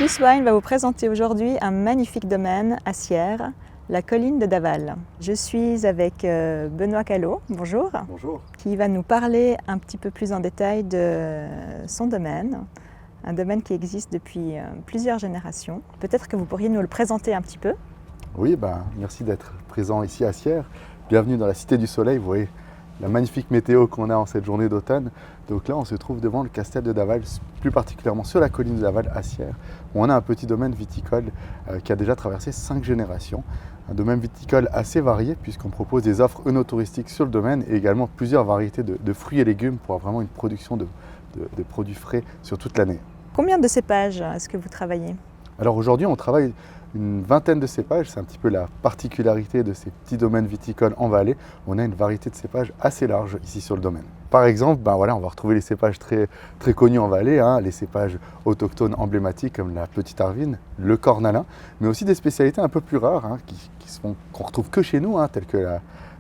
Swiss Wine va vous présenter aujourd'hui un magnifique domaine à Sierre, la colline de Daval. Je suis avec Benoît Callot, bonjour. Bonjour. Qui va nous parler un petit peu plus en détail de son domaine, un domaine qui existe depuis plusieurs générations. Peut-être que vous pourriez nous le présenter un petit peu. Oui, merci d'être présent ici à Sierre. Bienvenue dans la Cité du Soleil. Vous voyez la magnifique météo qu'on a en cette journée d'automne. Donc là, on se trouve devant le Castel de Daval, plus particulièrement sur la colline de Daval à Sierre, où on a un petit domaine viticole qui a déjà traversé 5 générations. Un domaine viticole assez varié puisqu'on propose des offres œnotouristiques sur le domaine et également plusieurs variétés de fruits et légumes pour avoir vraiment une production de produits frais sur toute l'année. Combien de cépages est-ce que vous travaillez ? Alors aujourd'hui, on travaille une vingtaine de cépages. C'est un petit peu la particularité de ces petits domaines viticoles en vallée. On a une variété de cépages assez large ici sur le domaine. Par exemple, on va retrouver les cépages très connus en vallée, les cépages autochtones emblématiques comme la Petite Arvine, le Cornalin, mais aussi des spécialités un peu plus rares qu'on retrouve que chez nous, telles que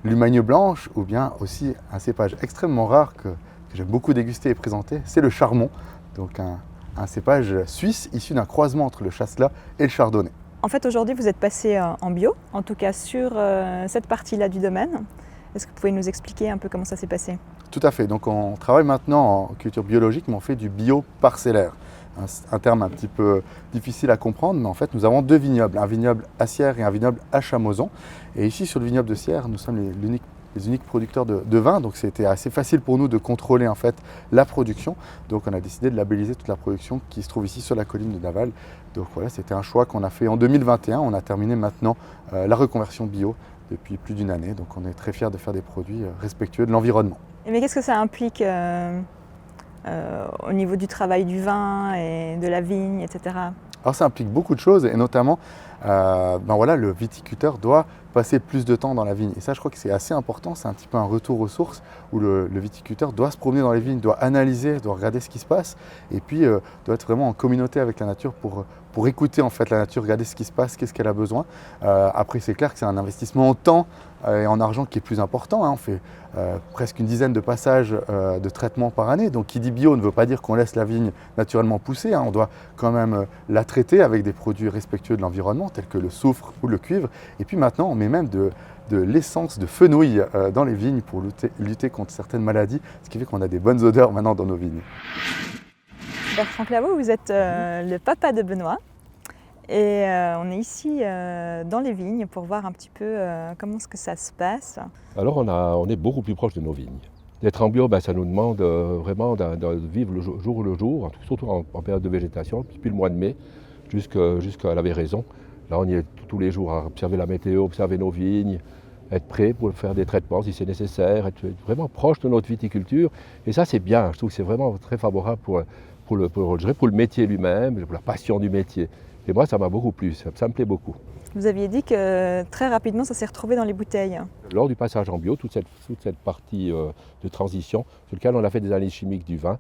l'Humagne blanche ou bien aussi un cépage extrêmement rare que j'aime beaucoup déguster et présenter, c'est le Charmont, donc un cépage suisse issu d'un croisement entre le Chasselas et le Chardonnay. En fait, aujourd'hui, vous êtes passé en bio, en tout cas sur cette partie-là du domaine. Est-ce que vous pouvez nous expliquer un peu comment ça s'est passé ? Tout à fait. Donc on travaille maintenant en culture biologique, mais on fait du bio parcellaire. Un terme un petit peu difficile à comprendre, mais en fait, nous avons 2 vignobles, un vignoble à Sierre et un vignoble à Chamoson. Et ici, sur le vignoble de Sierre, nous sommes les uniques producteurs de vin, donc c'était assez facile pour nous de contrôler en fait la production. Donc on a décidé de labelliser toute la production qui se trouve ici sur la colline de Daval. Donc voilà, c'était un choix qu'on a fait en 2021. On a terminé maintenant la reconversion bio depuis plus d'une année. Donc on est très fiers de faire des produits respectueux de l'environnement. Mais qu'est-ce que ça implique au niveau du travail du vin et de la vigne, etc. Alors ça implique beaucoup de choses et notamment le viticulteur doit passer plus de temps dans la vigne. Et ça, je crois que c'est assez important, c'est un petit peu un retour aux sources où le viticulteur doit se promener dans les vignes, doit analyser, doit regarder ce qui se passe et puis doit être vraiment en communauté avec la nature pour écouter en fait la nature, regarder ce qui se passe, qu'est-ce qu'elle a besoin. Après, c'est clair que c'est un investissement en temps et en argent qui est plus important. On fait presque une dizaine de passages de traitement par année. Donc qui dit bio ne veut pas dire qu'on laisse la vigne naturellement pousser. On doit quand même la traiter avec des produits respectueux de l'environnement tels que le soufre ou le cuivre. Et puis maintenant, on met même de l'essence de fenouil dans les vignes pour lutter contre certaines maladies, ce qui fait qu'on a des bonnes odeurs maintenant dans nos vignes. Bertrand Claveau, vous êtes le papa de Benoît et on est ici dans les vignes pour voir un petit peu comment est-ce que ça se passe. Alors on est beaucoup plus proche de nos vignes. D'être en bio, ça nous demande vraiment de vivre le jour, surtout en période de végétation, depuis le mois de mai jusqu'à la véraison. Là on y est tous les jours à observer la météo, observer nos vignes, être prêt pour faire des traitements si c'est nécessaire, être vraiment proche de notre viticulture. Et ça c'est bien, je trouve que c'est vraiment très favorable pour le métier lui-même, pour la passion du métier. Et moi, ça m'a beaucoup plu, ça me plaît beaucoup. Vous aviez dit que très rapidement, ça s'est retrouvé dans les bouteilles. Lors du passage en bio, toute cette partie de transition, sur laquelle on a fait des analyses chimiques des vins,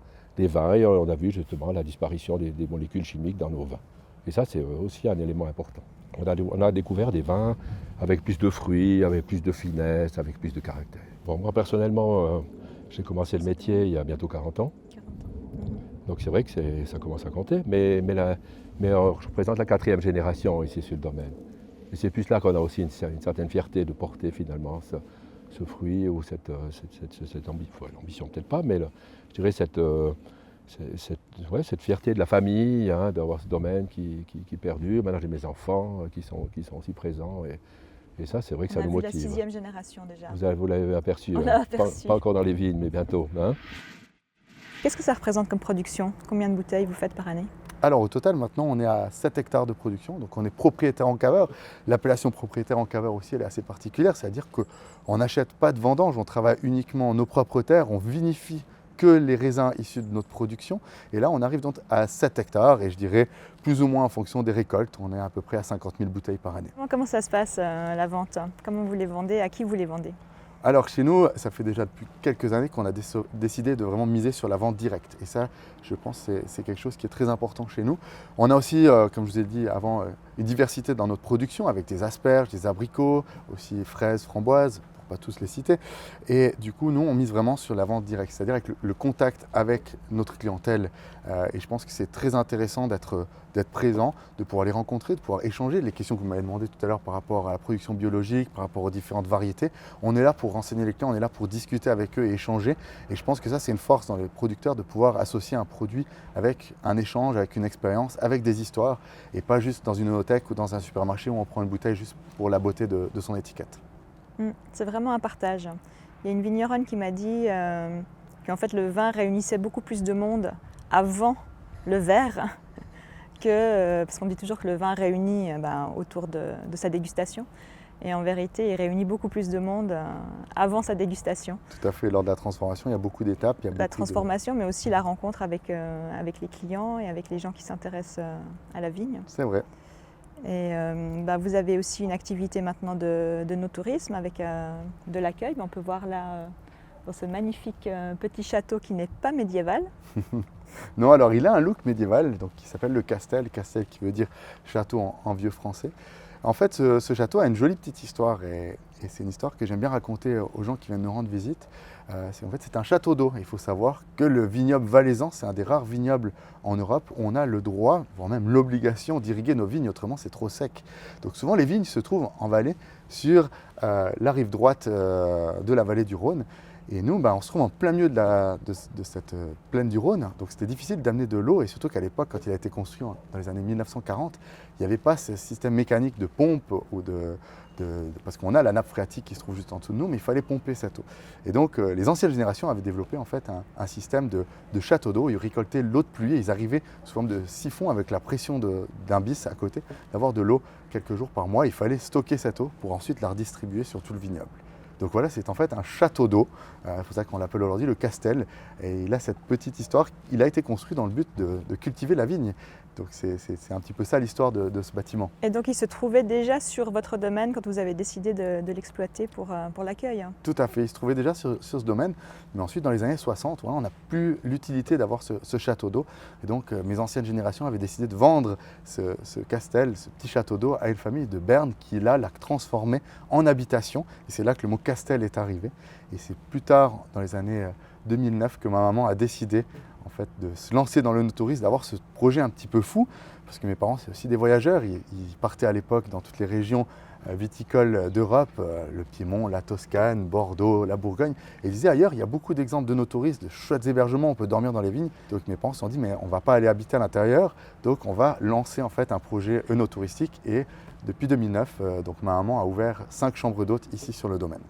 et on a vu justement la disparition des molécules chimiques dans nos vins. Et ça, c'est aussi un élément important. On a découvert des vins avec plus de fruits, avec plus de finesse, avec plus de caractère. Bon, moi, personnellement, j'ai commencé le métier il y a bientôt 40 ans. Donc c'est vrai que ça commence à compter, mais je représente la 4e génération ici sur le domaine. Et c'est plus là qu'on a aussi une certaine fierté de porter finalement ce fruit ou cette ambition peut-être pas, mais je dirais cette fierté de la famille, d'avoir ce domaine qui perdure. Maintenant j'ai mes enfants qui sont aussi présents et ça c'est vrai que ça nous motive. On a vu la 6e génération déjà. Vous l'avez aperçu, pas encore dans les vignes mais bientôt. Qu'est-ce que ça représente comme production ? Combien de bouteilles vous faites par année ? Alors au total, maintenant, on est à 7 hectares de production, donc on est propriétaire en caveur. L'appellation propriétaire en caveur aussi, elle est assez particulière, c'est-à-dire qu'on n'achète pas de vendange, on travaille uniquement nos propres terres, on vinifie que les raisins issus de notre production. Et là, on arrive donc à 7 hectares, et je dirais plus ou moins en fonction des récoltes, on est à peu près à 50 000 bouteilles par année. Comment ça se passe la vente ? Comment vous les vendez ? À qui vous les vendez ? Alors chez nous, ça fait déjà depuis quelques années qu'on a décidé de vraiment miser sur la vente directe. Et ça, je pense que c'est quelque chose qui est très important chez nous. On a aussi, comme je vous ai dit avant, une diversité dans notre production avec des asperges, des abricots, aussi fraises, framboises, pas tous les citer. Et du coup, nous, on mise vraiment sur la vente directe, c'est-à-dire avec le contact avec notre clientèle. Et je pense que c'est très intéressant d'être présent, de pouvoir les rencontrer, de pouvoir échanger. Les questions que vous m'avez demandées tout à l'heure par rapport à la production biologique, par rapport aux différentes variétés, on est là pour renseigner les clients, on est là pour discuter avec eux et échanger. Et je pense que ça, c'est une force dans les producteurs de pouvoir associer un produit avec un échange, avec une expérience, avec des histoires, et pas juste dans une hôtèque ou dans un supermarché où on prend une bouteille juste pour la beauté de son étiquette. C'est vraiment un partage. Il y a une vigneronne qui m'a dit qu'en fait le vin réunissait beaucoup plus de monde avant le verre parce qu'on dit toujours que le vin réunit autour de sa dégustation. Et en vérité, il réunit beaucoup plus de monde avant sa dégustation. Tout à fait, lors de la transformation, il y a beaucoup d'étapes. La transformation, mais aussi la rencontre avec les clients et avec les gens qui s'intéressent à la vigne. C'est vrai. Et vous avez aussi une activité maintenant de no-tourisme avec de l'accueil. On peut voir là, dans ce magnifique petit château qui n'est pas médiéval. Non, alors il a un look médiéval, donc qui s'appelle le Castel qui veut dire château en vieux français. En fait, ce château a une jolie petite histoire et c'est une histoire que j'aime bien raconter aux gens qui viennent nous rendre visite. C'est un château d'eau. Il faut savoir que le vignoble valaisan, c'est un des rares vignobles en Europe où on a le droit, voire même l'obligation d'irriguer nos vignes, autrement c'est trop sec. Donc souvent les vignes se trouvent en vallée sur la rive droite de la vallée du Rhône. Et nous, on se trouve en plein milieu de cette plaine du Rhône, donc c'était difficile d'amener de l'eau, et surtout qu'à l'époque, quand il a été construit dans les années 1940, il n'y avait pas ce système mécanique de pompe, parce qu'on a la nappe phréatique qui se trouve juste en dessous de nous, mais il fallait pomper cette eau. Et donc les anciennes générations avaient développé en fait un système de château d'eau, ils récoltaient l'eau de pluie, et ils arrivaient sous forme de siphon avec la pression d'un bis à côté, d'avoir de l'eau quelques jours par mois. Il fallait stocker cette eau pour ensuite la redistribuer sur tout le vignoble. Donc voilà, c'est en fait un château d'eau, c'est pour ça qu'on l'appelle aujourd'hui le Castel. Et il a cette petite histoire, il a été construit dans le but de cultiver la vigne. Donc c'est un petit peu ça l'histoire de ce bâtiment. Et donc il se trouvait déjà sur votre domaine quand vous avez décidé de l'exploiter pour l'accueil. Tout à fait, il se trouvait déjà sur ce domaine. Mais ensuite, dans les années 60, on n'a plus l'utilité d'avoir ce château d'eau. Et donc mes anciennes générations avaient décidé de vendre ce Castel, ce petit château d'eau, à une famille de Berne qui là l'a transformé en habitation. Et c'est là que le mot Castel est arrivé. Et c'est plus tard, dans les années 2009, que ma maman a décidé en fait, de se lancer dans le no-tourisme, d'avoir ce projet un petit peu fou, parce que mes parents, c'est aussi des voyageurs. Ils partaient à l'époque dans toutes les régions viticoles d'Europe, le Piémont, la Toscane, Bordeaux, la Bourgogne. Et ils disaient ailleurs, il y a beaucoup d'exemples de no-touristes, de chouettes hébergements, on peut dormir dans les vignes. Donc mes parents se sont dit, mais on ne va pas aller habiter à l'intérieur, donc on va lancer en fait un projet œnotouristique. Et depuis 2009, donc ma maman a ouvert 5 chambres d'hôtes ici sur le domaine.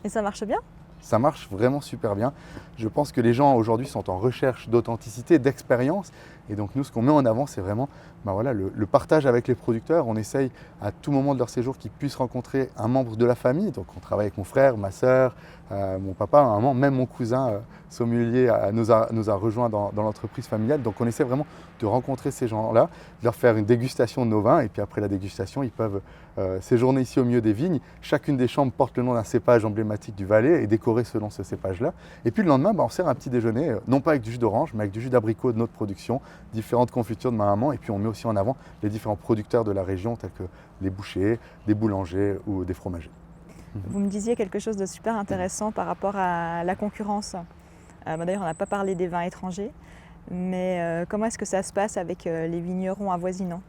Et ça marche bien ? Ça marche vraiment super bien. Je pense que les gens aujourd'hui sont en recherche d'authenticité, d'expérience. Et donc nous, ce qu'on met en avant, c'est vraiment le partage avec les producteurs. On essaye à tout moment de leur séjour qu'ils puissent rencontrer un membre de la famille. Donc on travaille avec mon frère, ma sœur, mon papa, à un moment, même mon cousin sommelier nous a rejoints dans l'entreprise familiale. Donc on essaie vraiment de rencontrer ces gens-là, de leur faire une dégustation de nos vins. Et puis après la dégustation, ils peuvent séjourner ici au milieu des vignes. Chacune des chambres porte le nom d'un cépage emblématique du Valais et décorée selon ce cépage-là. Et puis le lendemain, on sert un petit déjeuner, non pas avec du jus d'orange, mais avec du jus d'abricot de notre production, différentes confitures de ma maman. Et puis on met aussi en avant les différents producteurs de la région, tels que les bouchers, des boulangers ou des fromagers. Vous me disiez quelque chose de super intéressant par rapport à la concurrence. D'ailleurs, on n'a pas parlé des vins étrangers, mais comment est-ce que ça se passe avec les vignerons avoisinants ?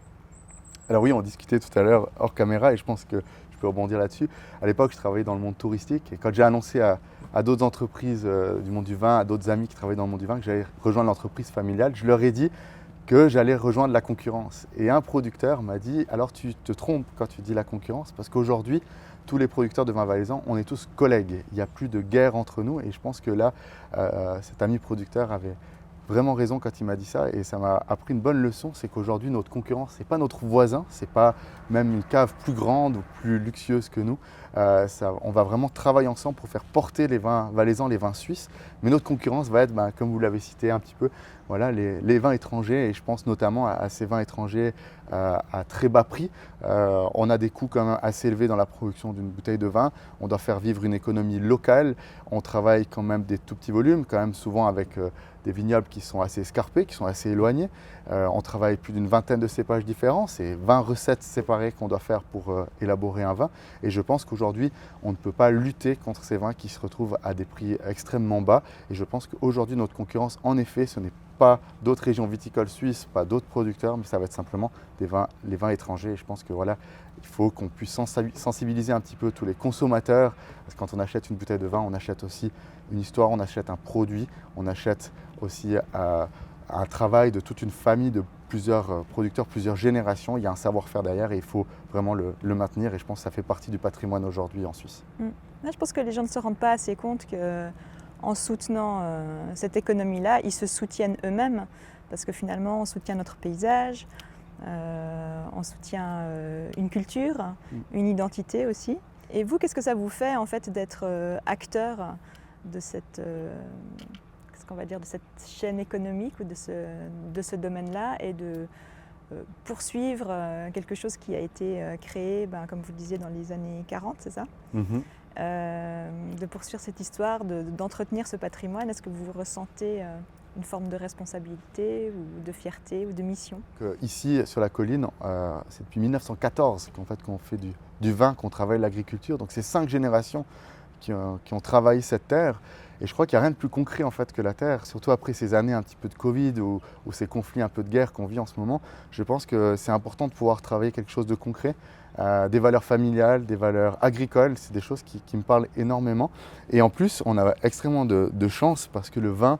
Alors oui, on discutait tout à l'heure hors caméra et je pense que je peux rebondir là-dessus. À l'époque, je travaillais dans le monde touristique et quand j'ai annoncé à d'autres entreprises du monde du vin, à d'autres amis qui travaillaient dans le monde du vin que j'allais rejoindre l'entreprise familiale, je leur ai dit que j'allais rejoindre la concurrence. Et un producteur m'a dit « Alors tu te trompes quand tu dis la concurrence parce qu'aujourd'hui, tous les producteurs de vins valaisans, on est tous collègues. Il n'y a plus de guerre entre nous. » Et je pense que là, cet ami producteur avait vraiment raison quand il m'a dit ça et ça m'a appris une bonne leçon, c'est qu'aujourd'hui notre concurrence, c'est pas notre voisin, c'est pas même une cave plus grande ou plus luxueuse que nous. On va vraiment travailler ensemble pour faire porter les vins valaisans, les vins suisses, mais notre concurrence va être, comme vous l'avez cité un petit peu, voilà, les vins étrangers, et je pense notamment à ces vins étrangers à très bas prix. On a des coûts quand même assez élevés dans la production d'une bouteille de vin. On doit faire vivre une économie locale. On travaille quand même des tout petits volumes, quand même souvent avec des vignobles qui sont assez escarpés, qui sont assez éloignés. On travaille plus d'une vingtaine de cépages différents. C'est 20 recettes séparées qu'on doit faire pour élaborer un vin. Et je pense qu'aujourd'hui, on ne peut pas lutter contre ces vins qui se retrouvent à des prix extrêmement bas. Et je pense qu'aujourd'hui, notre concurrence, en effet, ce n'est pas d'autres régions viticoles suisses, pas d'autres producteurs, mais ça va être simplement les vins étrangers. Et je pense que voilà, il faut qu'on puisse sensibiliser un petit peu tous les consommateurs, parce que quand on achète une bouteille de vin, on achète aussi une histoire, on achète un produit, on achète aussi un travail de toute une famille de plusieurs producteurs, plusieurs générations. Il y a un savoir-faire derrière et il faut vraiment le maintenir, et je pense que ça fait partie du patrimoine aujourd'hui en Suisse. Je pense que les gens ne se rendent pas assez compte que en soutenant cette économie-là, ils se soutiennent eux-mêmes, parce que finalement, on soutient notre paysage, on soutient une culture, une identité aussi. Et vous, qu'est-ce que ça vous fait en fait d'être acteur de cette, qu'est-ce qu'on va dire, de cette chaîne économique ou de ce domaine-là, et de poursuivre quelque chose qui a été créé, comme vous le disiez, dans les années 40, c'est ça? De poursuivre cette histoire, d'entretenir ce patrimoine. Est-ce que vous ressentez une forme de responsabilité ou de fierté ou de mission? Ici, sur la colline, c'est depuis 1914 qu'on fait du vin, qu'on travaille l'agriculture. Donc c'est 5 générations qui ont travaillé cette terre. Et je crois qu'il n'y a rien de plus concret en fait que la terre, surtout après ces années un petit peu de Covid ou ces conflits un peu de guerre qu'on vit en ce moment. Je pense que c'est important de pouvoir travailler quelque chose de concret, des valeurs familiales, des valeurs agricoles, c'est des choses qui me parlent énormément. Et en plus, on a extrêmement de chance, parce que le vin,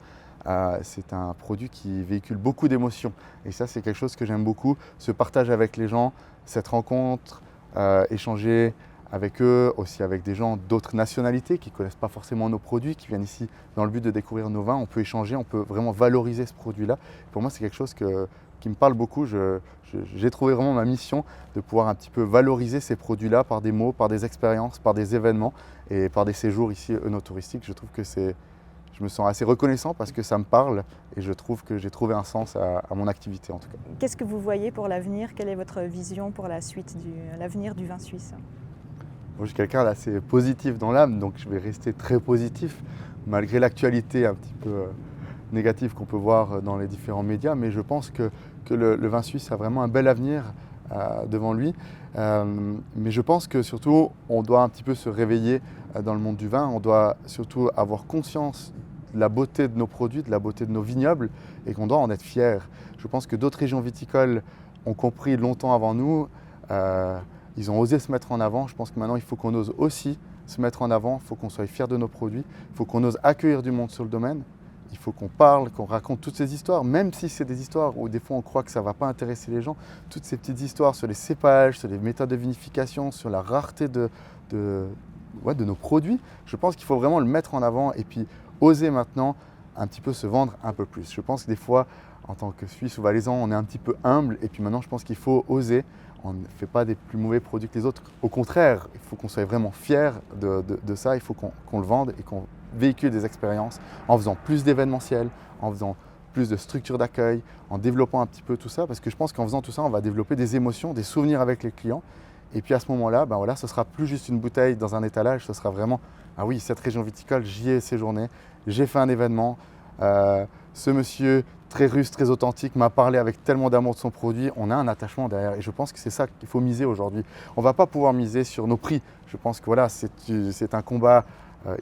c'est un produit qui véhicule beaucoup d'émotions. Et ça, c'est quelque chose que j'aime beaucoup, ce partage avec les gens, cette rencontre, échanger avec eux, aussi avec des gens d'autres nationalités qui ne connaissent pas forcément nos produits, qui viennent ici dans le but de découvrir nos vins. On peut échanger, on peut vraiment valoriser ce produit-là. Pour moi, c'est quelque chose qui me parle beaucoup. J'ai trouvé vraiment ma mission de pouvoir un petit peu valoriser ces produits-là par des mots, par des expériences, par des événements et par des séjours ici œnotouristiques. Je trouve que je me sens assez reconnaissant parce que ça me parle, et je trouve que j'ai trouvé un sens à mon activité en tout cas. Qu'est-ce que vous voyez pour l'avenir? Quelle est votre vision pour la suite, l'avenir du vin suisse? Moi, je suis quelqu'un d'assez positif dans l'âme, donc je vais rester très positif, malgré l'actualité un petit peu négative qu'on peut voir dans les différents médias. Mais je pense que le vin suisse a vraiment un bel avenir devant lui. Mais je pense que surtout, on doit un petit peu se réveiller dans le monde du vin. On doit surtout avoir conscience de la beauté de nos produits, de la beauté de nos vignobles, et qu'on doit en être fier. Je pense que d'autres régions viticoles ont compris longtemps avant nous. Ils ont osé se mettre en avant. Je pense que maintenant, il faut qu'on ose aussi se mettre en avant. Il faut qu'on soit fier de nos produits. Il faut qu'on ose accueillir du monde sur le domaine. Il faut qu'on parle, qu'on raconte toutes ces histoires, même si c'est des histoires où des fois on croit que ça ne va pas intéresser les gens. Toutes ces petites histoires sur les cépages, sur les méthodes de vinification, sur la rareté de nos produits. Je pense qu'il faut vraiment le mettre en avant, et puis oser maintenant un petit peu se vendre un peu plus. Je pense que des fois, en tant que Suisse ou Valaisan, on est un petit peu humble, et puis maintenant je pense qu'il faut oser. On ne fait pas des plus mauvais produits que les autres. Au contraire, il faut qu'on soit vraiment fiers de ça. Il faut qu'on le vende et qu'on véhicule des expériences en faisant plus d'événementiels, en faisant plus de structures d'accueil, en développant un petit peu tout ça. Parce que je pense qu'en faisant tout ça, on va développer des émotions, des souvenirs avec les clients. Et puis à ce moment-là, ce ne sera plus juste une bouteille dans un étalage. Ce sera vraiment, ah oui, cette région viticole, j'y ai séjourné, j'ai fait un événement. Ce monsieur très russe, très authentique, m'a parlé avec tellement d'amour de son produit. On a un attachement derrière, et je pense que c'est ça qu'il faut miser aujourd'hui. On ne va pas pouvoir miser sur nos prix. Je pense que voilà, c'est un combat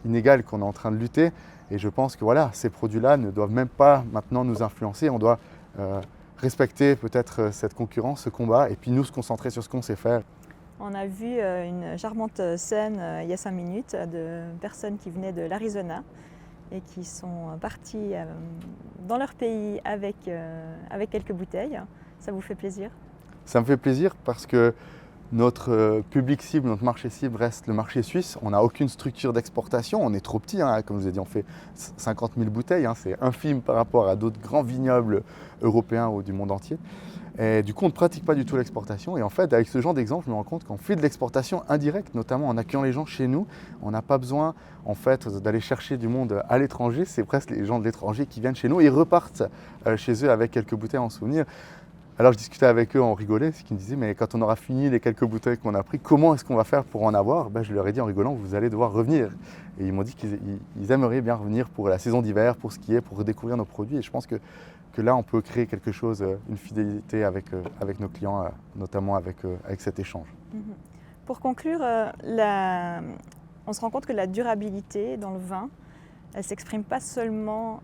inégal qu'on est en train de lutter, et je pense que voilà, ces produits-là ne doivent même pas maintenant nous influencer. On doit respecter peut-être cette concurrence, ce combat, et puis nous se concentrer sur ce qu'on sait faire. On a vu une charmante scène il y a 5 minutes de personnes qui venaient de l'Arizona et qui sont partis dans leur pays avec quelques bouteilles. Ça vous fait plaisir? Ça me fait plaisir parce que notre public cible, notre marché cible reste le marché suisse. On n'a aucune structure d'exportation, on est trop petit, comme je vous ai dit, on fait 50 000 bouteilles, c'est infime par rapport à d'autres grands vignobles européens ou du monde entier. Et du coup, on ne pratique pas du tout l'exportation. Et en fait, avec ce genre d'exemple, je me rends compte qu'on fait de l'exportation indirecte, notamment en accueillant les gens chez nous. On n'a pas besoin en fait d'aller chercher du monde à l'étranger. C'est presque les gens de l'étranger qui viennent chez nous et repartent chez eux avec quelques bouteilles en souvenir. Alors je discutais avec eux, on rigolait, ce qu'ils me disaient, mais quand on aura fini les quelques bouteilles qu'on a pris, comment est-ce qu'on va faire pour en avoir? Je leur ai dit en rigolant, vous allez devoir revenir. Et ils m'ont dit qu'ils aimeraient bien revenir pour la saison d'hiver, pour skier, pour redécouvrir nos produits. Et je pense que là, on peut créer quelque chose, une fidélité avec nos clients, notamment avec cet échange. Pour conclure, on se rend compte que la durabilité dans le vin, elle ne s'exprime pas seulement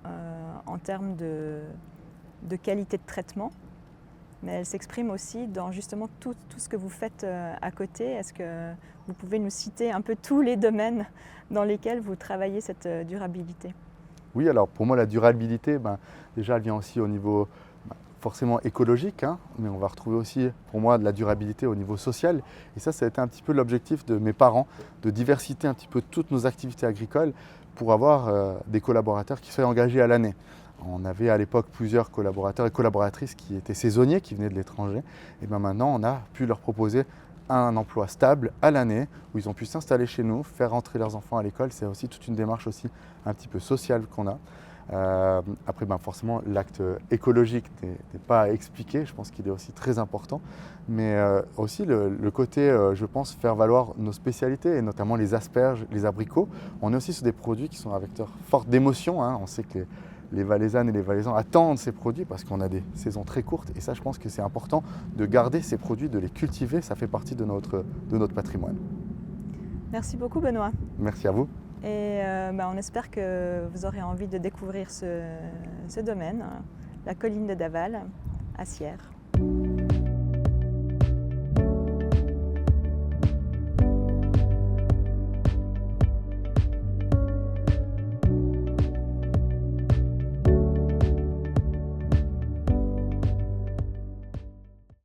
en termes de qualité de traitement, mais elle s'exprime aussi dans justement tout ce que vous faites à côté. Est-ce que vous pouvez nous citer un peu tous les domaines dans lesquels vous travaillez cette durabilité? Oui, alors pour moi, la durabilité, déjà, elle vient aussi au niveau forcément écologique, mais on va retrouver aussi, pour moi, de la durabilité au niveau social. Et ça a été un petit peu l'objectif de mes parents, de diversifier un petit peu toutes nos activités agricoles pour avoir des collaborateurs qui soient engagés à l'année. On avait à l'époque plusieurs collaborateurs et collaboratrices qui étaient saisonniers, qui venaient de l'étranger. Et maintenant, on a pu leur proposer un emploi stable à l'année, où ils ont pu s'installer chez nous, faire rentrer leurs enfants à l'école. C'est aussi toute une démarche aussi un petit peu sociale qu'on a. Après, forcément, l'acte écologique n'est pas à expliquer. Je pense qu'il est aussi très important. Mais aussi le côté, je pense, faire valoir nos spécialités, et notamment les asperges, les abricots. On est aussi sur des produits qui sont un vecteur fort d'émotion. On sait que les Valaisannes et les Valaisans attendent ces produits parce qu'on a des saisons très courtes. Et ça, je pense que c'est important de garder ces produits, de les cultiver. Ça fait partie de notre patrimoine. Merci beaucoup, Benoît. Merci à vous. Et on espère que vous aurez envie de découvrir ce domaine, la colline de Daval, à Sierre.